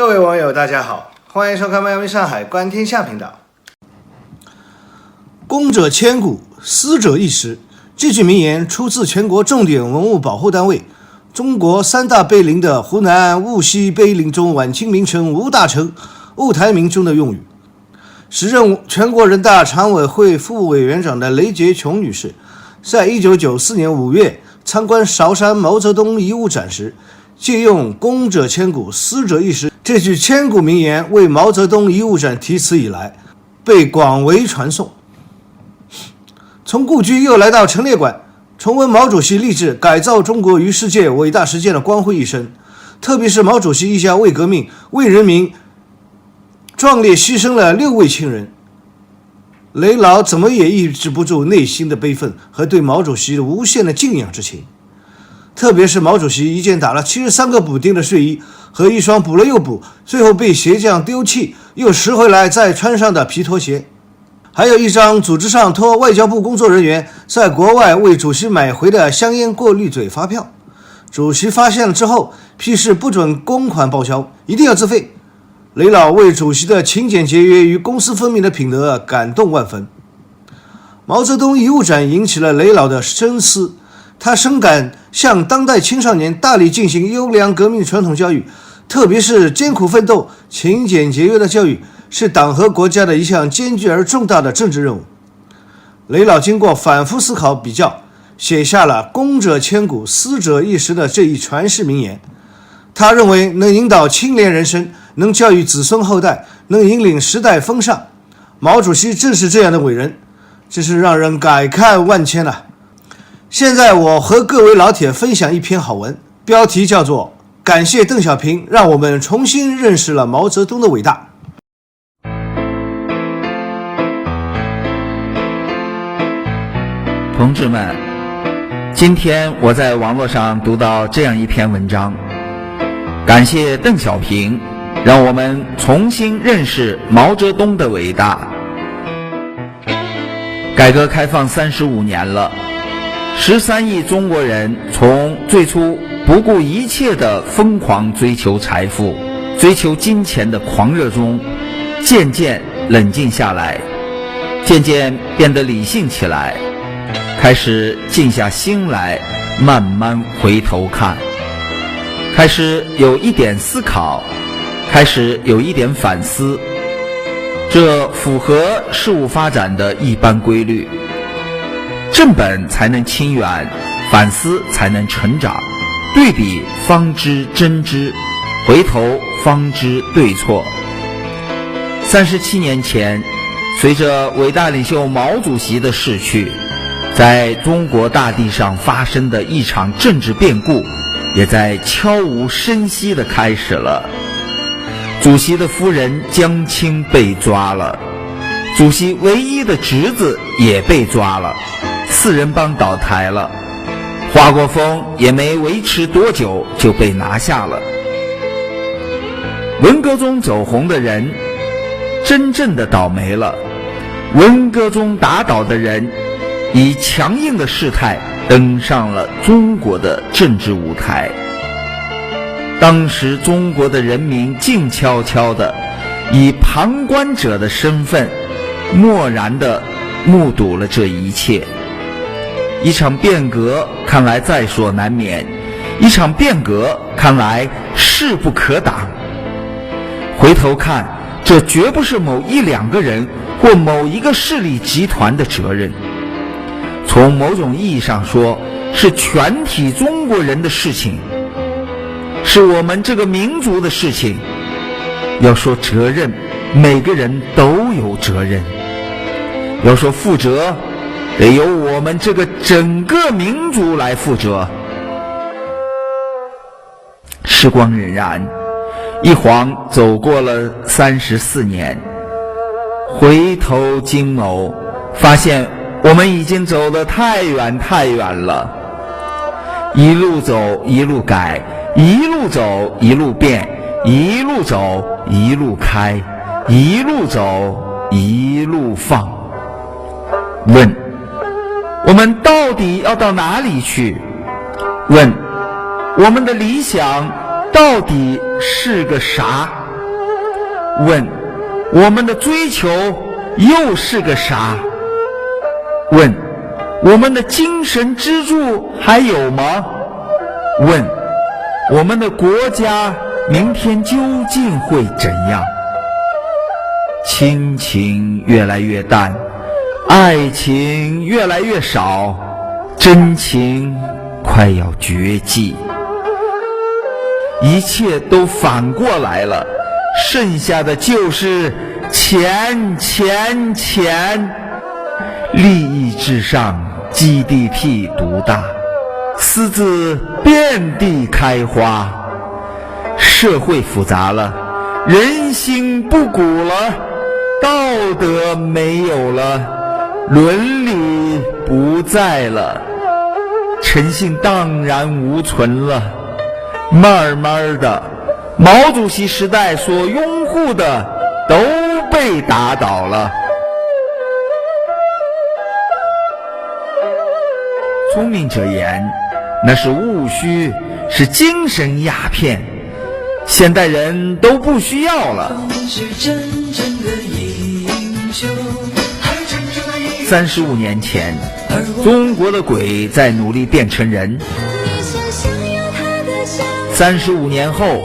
各位网友大家好，欢迎收看迈阿密上海观天下频道。公者千古，私者一时。这句名言出自全国重点文物保护单位中国三大碑林的湖南务溪碑林中晚清名臣吴大成、吴台铭中的用语。时任全国人大常委会副委员长的雷洁琼女士，在1994年5月参观韶山毛泽东遗物展时，借用公者千古，私者一时这句千古名言为毛泽东遗物展题词以来，被广为传颂。从故居又来到陈列馆，重温毛主席立志改造中国于世界伟大实践的光辉一生，特别是毛主席一家为革命、为人民壮烈牺牲了6位亲人，雷老怎么也抑制不住内心的悲愤和对毛主席无限的敬仰之情。特别是毛主席一件打了73个补丁的睡衣和一双补了又补，最后被鞋匠丢弃又拾回来再穿上的皮拖鞋，还有一张组织上托外交部工作人员在国外为主席买回的香烟过滤嘴发票，主席发现了之后批示不准公款报销，一定要自费。雷老为主席的勤俭节约与公私分明的品德感动万分。毛泽东遗物展引起了雷老的深思，他深感向当代青少年大力进行优良革命传统教育，特别是艰苦奋斗、勤俭节约的教育，是党和国家的一项艰巨而重大的政治任务。雷老经过反复思考比较，写下了公者千古，私者一时的这一传世名言。他认为能引导清廉人生，能教育子孙后代，能引领时代风尚。毛主席正是这样的伟人，真是让人感慨万千啊。现在我和各位老铁分享一篇好文，标题叫做感谢邓小平让我们重新认识了毛泽东的伟大。同志们，今天我在网络上读到这样一篇文章，感谢邓小平让我们重新认识毛泽东的伟大。改革开放35年了，13亿中国人从最初不顾一切的疯狂追求财富、追求金钱的狂热中，渐渐冷静下来，渐渐变得理性起来，开始静下心来，慢慢回头看，开始有一点思考，开始有一点反思，这符合事物发展的一般规律。正本才能清远，反思才能成长，对比方知真知，回头方知对错。37年前，随着伟大领袖毛主席的逝去，在中国大地上发生的一场政治变故也在悄无声息地开始了。主席的夫人江青被抓了，主席唯一的侄子也被抓了，4人帮倒台了，华国锋也没维持多久就被拿下了。文革中走红的人真正的倒霉了，文革中打倒的人以强硬的势态登上了中国的政治舞台。当时中国的人民静悄悄地以旁观者的身份漠然地目睹了这一切。一场变革看来在所难免，一场变革看来势不可挡。回头看，这绝不是某1-2个人或某一个势力集团的责任，从某种意义上说，是全体中国人的事情，是我们这个民族的事情。要说责任，每个人都有责任；要说负责，得由我们这个整个民族来负责。时光荏苒，一晃走过了34年，回头惊眸，发现我们已经走得太远太远了。一路走一路改，一路走一路变，一路走一路开，一路走一路放。问：我们到底要到哪里去？问：我们的理想到底是个啥？问我们的追求又是个啥？问我们的精神支柱还有吗？问我们的国家明天究竟会怎样？亲情越来越淡，爱情越来越少，真情快要绝迹，一切都反过来了，剩下的就是钱钱钱，利益至上， GDP 独大，私自遍地开花，社会复杂了，人心不古了，道德没有了，伦理不在了，诚信荡然无存了，慢慢的，毛主席时代所拥护的都被打倒了。聪明者言，那是务虚，是精神鸦片，现代人都不需要了。35年前，中国的鬼在努力变成人；35年后，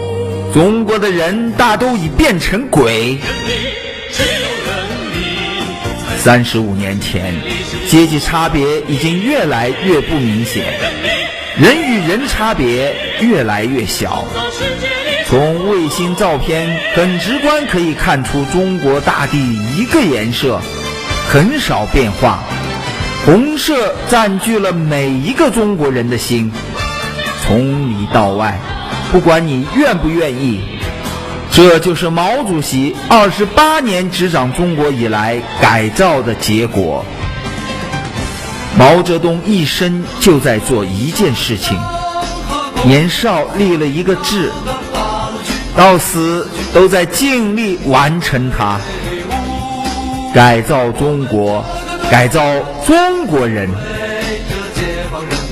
中国的人大都已变成鬼。35年前，阶级差别已经越来越不明显，人与人差别越来越小。从卫星照片很直观可以看出，中国大地一个颜色，很少变化，红色占据了每一个中国人的心，从里到外，不管你愿不愿意。这就是毛主席28年执掌中国以来改造的结果。毛泽东一生就在做一件事情，年少立了一个志，到死都在尽力完成它。改造中国，改造中国人，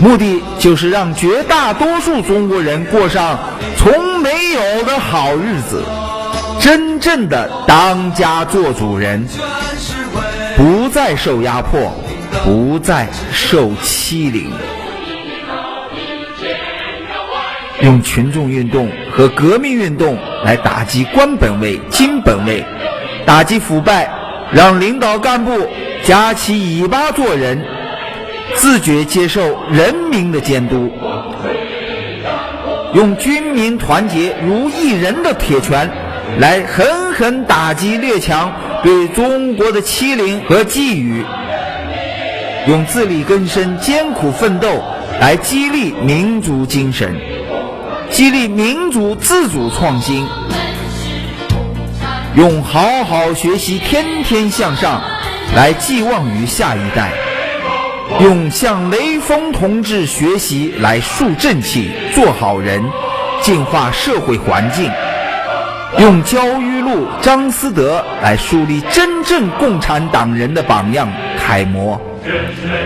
目的就是让绝大多数中国人过上从没有的好日子，真正的当家做主人，不再受压迫，不再受欺凌。用群众运动和革命运动来打击官本位、金本位，打击腐败，让领导干部夹起尾巴做人，自觉接受人民的监督。用军民团结如一人的铁拳来狠狠打击列强对中国的欺凌和觊觎，用自力更生艰苦奋斗来激励民族精神，激励民族自主创新，用好好学习天天向上来寄望于下一代，用向雷锋同志学习来树正气，做好人，净化社会环境，用焦裕禄、张思德来树立真正共产党人的榜样楷模，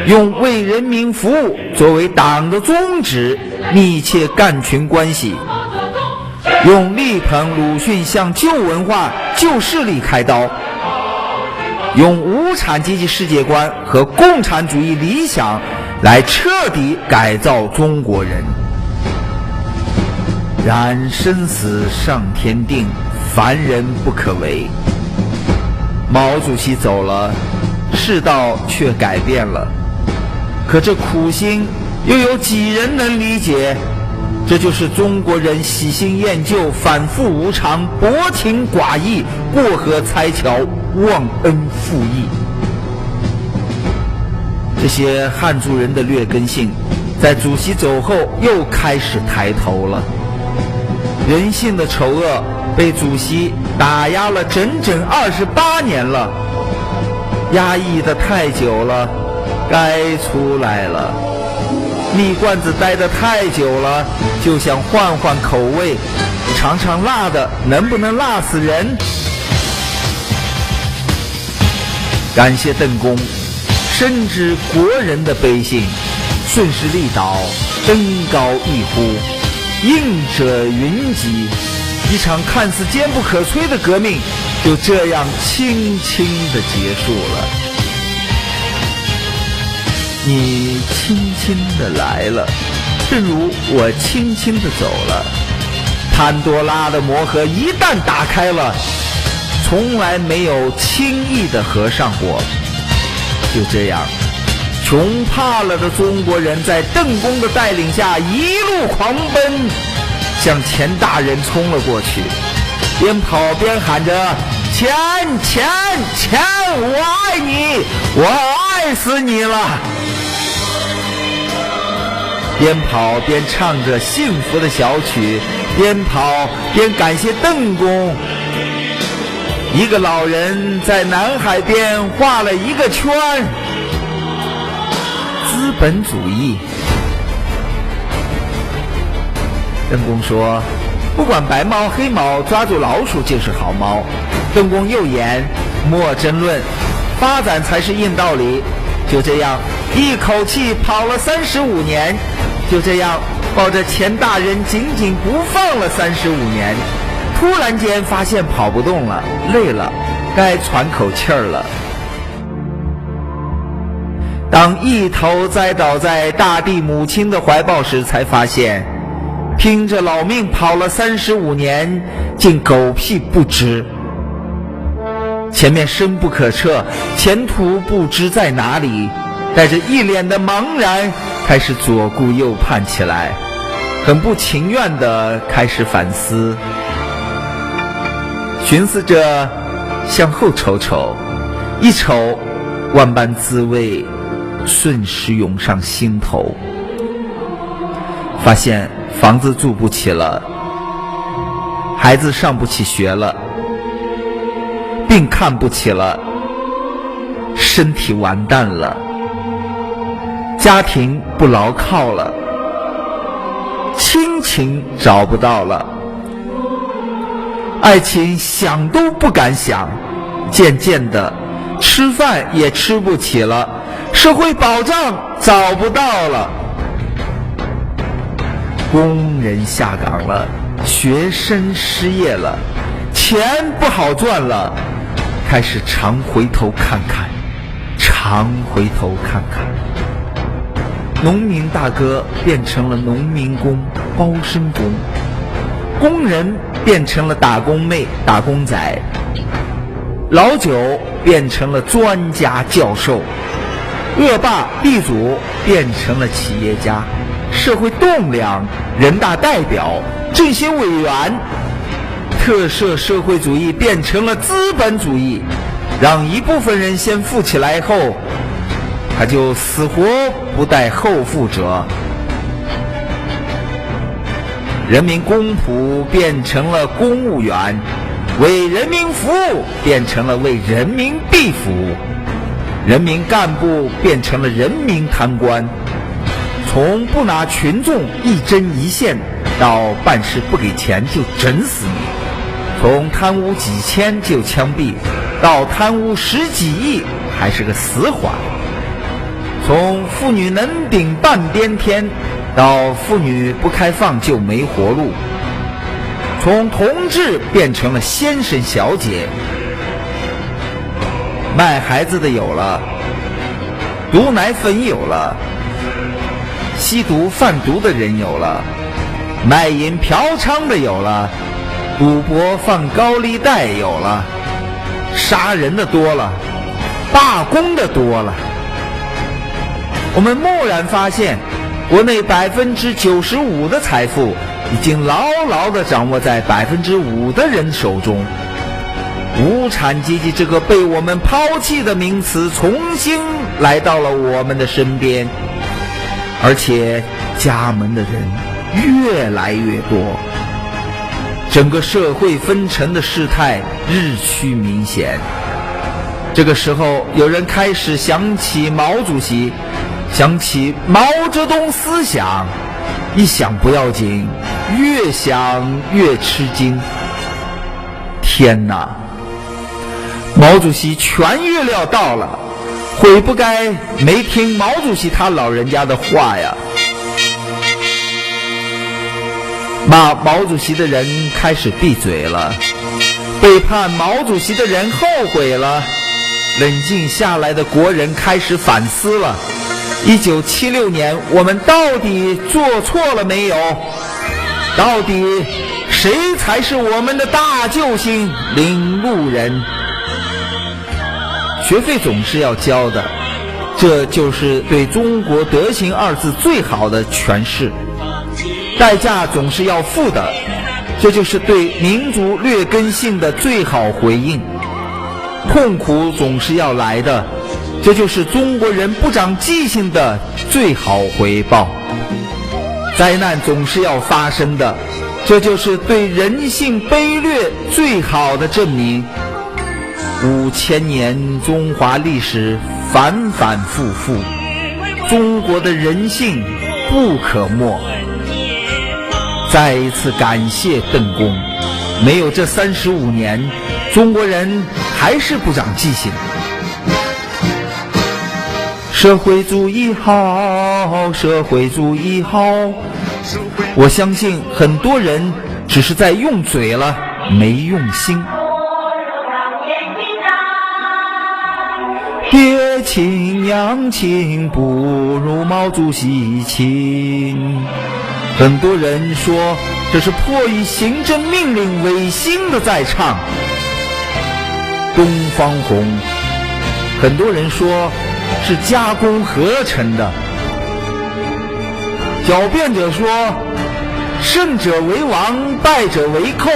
用为人民服务作为党的宗旨，密切干群关系，用力捧鲁迅向旧文化、旧势力开刀，用无产阶级世界观和共产主义理想来彻底改造中国人。然生死上天定，凡人不可为。毛主席走了，世道却改变了，可这苦心又有几人能理解？这就是中国人喜新厌旧、反复无常、薄情寡义、过河拆桥、忘恩负义。这些汉族人的劣根性在主席走后又开始抬头了。人性的丑恶被主席打压了整整28年了，压抑得太久了，该出来了。蜜罐子待得太久了，就想换换口味，尝尝辣的能不能辣死人。感谢邓公，深知国人的悲性，顺势利导，登高一呼，应者云集，一场看似坚不可摧的革命就这样轻轻地结束了。你轻轻地来了，正如我轻轻地走了。潘多拉的魔盒一旦打开了，从来没有轻易地合上过。就这样，穷怕了的中国人在邓公的带领下一路狂奔，向钱大人冲了过去，边跑边喊着：钱钱钱，我爱你，我爱死你了！边跑边唱着幸福的小曲，边跑边感谢邓公。一个老人在南海边画了一个圈，资本主义。邓公说，不管白猫黑猫，抓住老鼠就是好猫。邓公又言，莫争论，发展才是硬道理。就这样一口气跑了35年，就这样抱着钱大人紧紧不放了35年，突然间发现跑不动了，累了，该喘口气儿了。当一头栽倒在大地母亲的怀抱时，才发现拼着老命跑了35年，竟狗屁不知。前面深不可测，前途不知在哪里，带着一脸的茫然，开始左顾右盼起来，很不情愿地开始反思，寻思着向后瞅瞅，一瞅，万般滋味瞬时涌上心头。发现房子住不起了，孩子上不起学了，病看不起了，身体完蛋了，家庭不牢靠了，亲情找不到了，爱情想都不敢想，渐渐的吃饭也吃不起了，社会保障找不到了，工人下岗了，学生失业了，钱不好赚了，开始常回头看看，常回头看看。农民大哥变成了农民工、包身工，工人变成了打工妹、打工仔，老九变成了专家教授，恶霸地主变成了企业家，社会栋梁、人大代表、政协委员，特色社会主义变成了资本主义，让一部分人先富起来后，他就死活不带后富者。人民公仆变成了公务员，为人民服务变成了为人民币服务，人民干部变成了人民贪官，从不拿群众一针一线到办事不给钱就整死你，从贪污几千就枪毙到贪污10几亿还是个死缓，从妇女能顶半边天到妇女不开放就没活路，从同志变成了先生小姐，卖孩子的有了，毒奶粉有了，吸毒贩毒的人有了，卖淫嫖娼的有了，赌博放高利贷有了，杀人的多了，罢工的多了。我们蓦然发现，国内95%的财富已经牢牢地掌握在5%的人手中。无产阶级这个被我们抛弃的名词重新来到了我们的身边，而且加盟的人越来越多，整个社会分层的事态日趋明显。这个时候，有人开始想起毛主席，想起毛泽东思想，一想不要紧，越想越吃惊。天哪，毛主席全预料到了，悔不该没听毛主席他老人家的话呀。骂毛主席的人开始闭嘴了，背叛毛主席的人后悔了，冷静下来的国人开始反思了。1976年，我们到底做错了没有？到底谁才是我们的大救星、领路人？学费总是要交的，这就是对中国德行二字最好的诠释。代价总是要付的，这就是对民族劣根性的最好回应。痛苦总是要来的，这就是中国人不长记性的最好回报。灾难总是要发生的，这就是对人性卑劣最好的证明。5000年中华历史反反复复，中国的人性不可没。再一次感谢邓公，没有这35年，中国人还是不长记性。社会主义好，社会主义好，我相信很多人只是在用嘴了，没用心。爹亲娘亲不如毛主席亲。很多人说这是迫于行政命令违心的在唱。东方红，很多人说是加工合成的。狡辩者说胜者为王，败者为寇，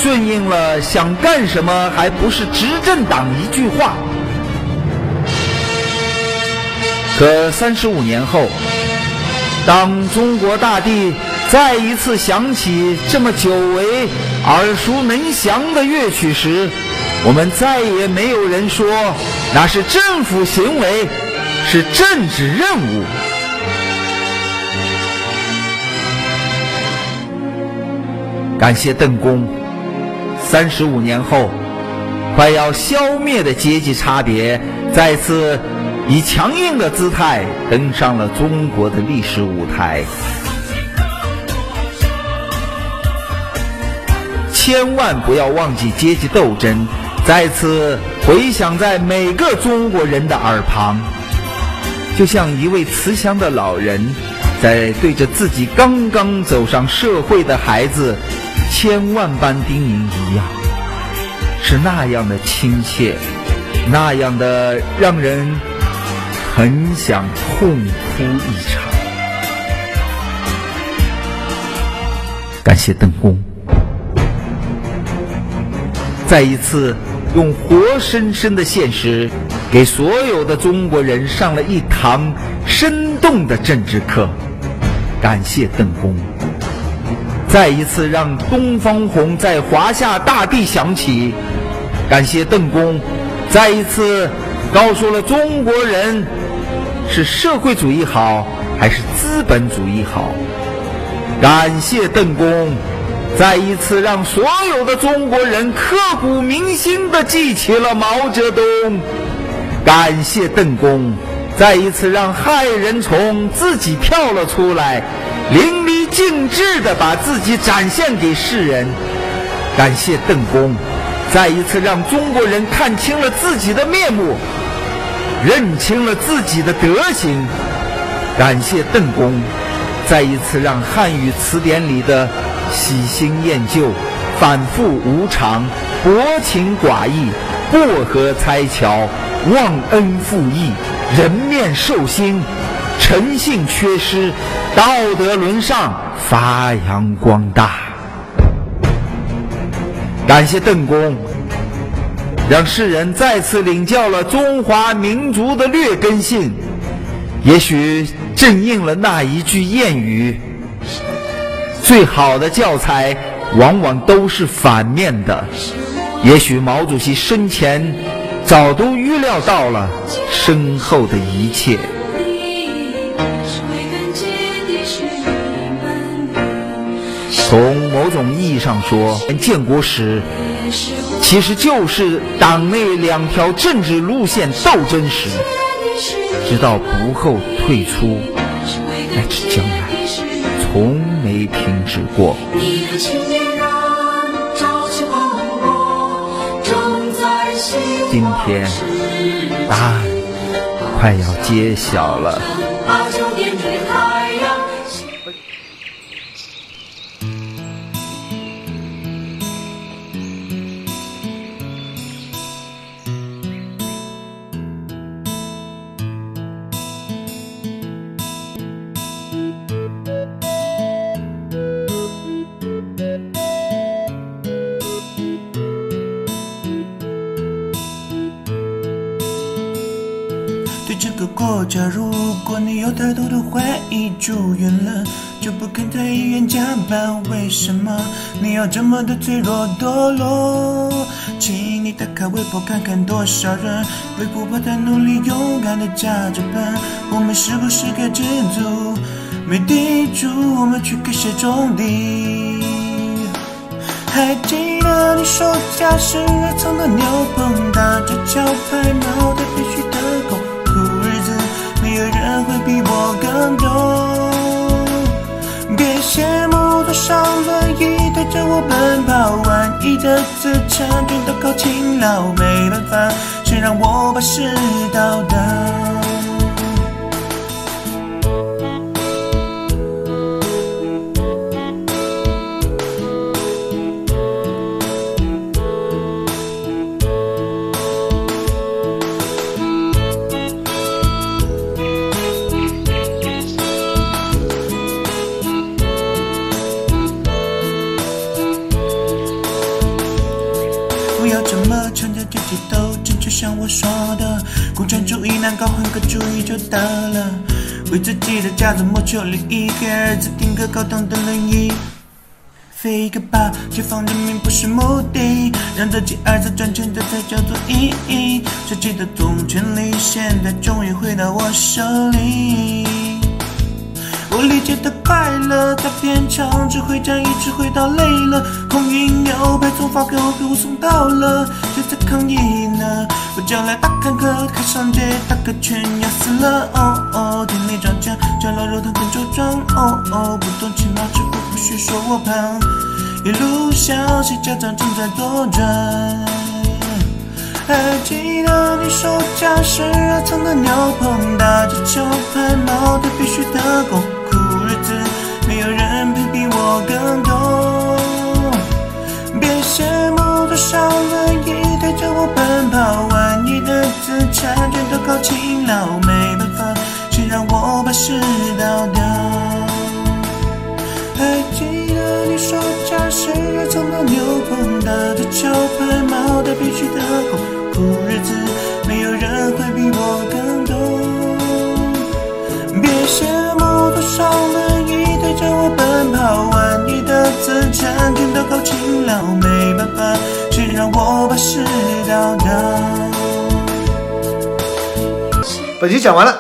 顺应了想干什么还不是执政党一句话。可35年后，当中国大地再一次响起这么久违耳熟能详的乐曲时，我们再也没有人说那是政府行为，是政治任务。感谢邓公，35年后，快要消灭的阶级差别再次以强硬的姿态登上了中国的历史舞台。千万不要忘记阶级斗争再次回响在每个中国人的耳旁，就像一位慈祥的老人在对着自己刚刚走上社会的孩子千万般叮咛一样，是那样的亲切，那样的让人很想痛哭一场。感谢邓公，再一次用活生生的现实给所有的中国人上了一堂生动的政治课。感谢邓公，再一次让东方红在华夏大地响起。感谢邓公，再一次告诉了中国人是社会主义好还是资本主义好。感谢邓公，再一次让所有的中国人刻骨铭心地记起了毛泽东。感谢邓公，再一次让害人虫自己跳了出来，淋漓尽致地把自己展现给世人。感谢邓公，再一次让中国人看清了自己的面目，认清了自己的德行。感谢邓公，再一次让汉语词典里的喜新厌旧、反复无常、薄情寡义、过河拆桥、忘恩负义、人面兽心、诚信缺失、道德沦丧发扬光大。感谢邓公，让世人再次领教了中华民族的劣根性，也许正应了那一句谚语：最好的教材往往都是反面的。也许毛主席生前早都预料到了身后的一切。从某种意义上说，建国史其实就是党内两条政治路线斗争史，直到不后退出，乃至将来从没停止过。今天，答案快要揭晓了。对这个国家，如果你有太多的怀疑，住院了就不肯在医院加班，为什么你要这么的脆弱堕落？请你打开微博看看多少人为不怕太努力，勇敢的加着班。我们是不是该知足？没地主，我们去给谁种地？还记得你说家是热肠的牛棚，打着桥牌，脑袋必须的狗。日子没有人会比我更多，别羡慕多少轮椅推着我奔跑，万亿的资产全都靠勤劳，没办法，谁让我把世道倒。不要这么强调阶级斗争，就像我说的，共产主义难搞，换个主意就得了。为自己的家族谋求利益，给儿子订个高档的轮椅。飞一个吧，解放人民不是目的，让自己儿子赚钱这才叫做意义。设计的总权利现在终于回到我手里。我理解的快乐，在片场指挥战一直回到累了，空运牛排从法国给我送到了，谁在抗议呢？我叫来大坎坷，开上街打个拳压死了。哦哦，店里涨价，加了肉汤跟酒庄。哦哦，不懂勤劳致富，不许说我胖。一路小谁家长正在左转。还记得你说家是热肠的牛棚，打着桥牌，脑袋必须得够。日子没有人配比我更多，别羡慕多少轮椅推着我奔跑，万亿的资产全都靠勤劳，没办法，谁让我把世道倒？还记得你说家是热肠的牛棚，打着桥牌，脑袋必须得够。苦日子没有人会比我更多，别羡慕多少轮椅推着我奔跑，万亿的资产全都靠勤劳，没办法，谁让我把世道倒？本期讲完了，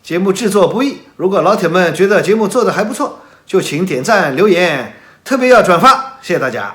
节目制作不易，如果老铁们觉得节目做得还不错，就请点赞留言，特别要转发，谢谢大家。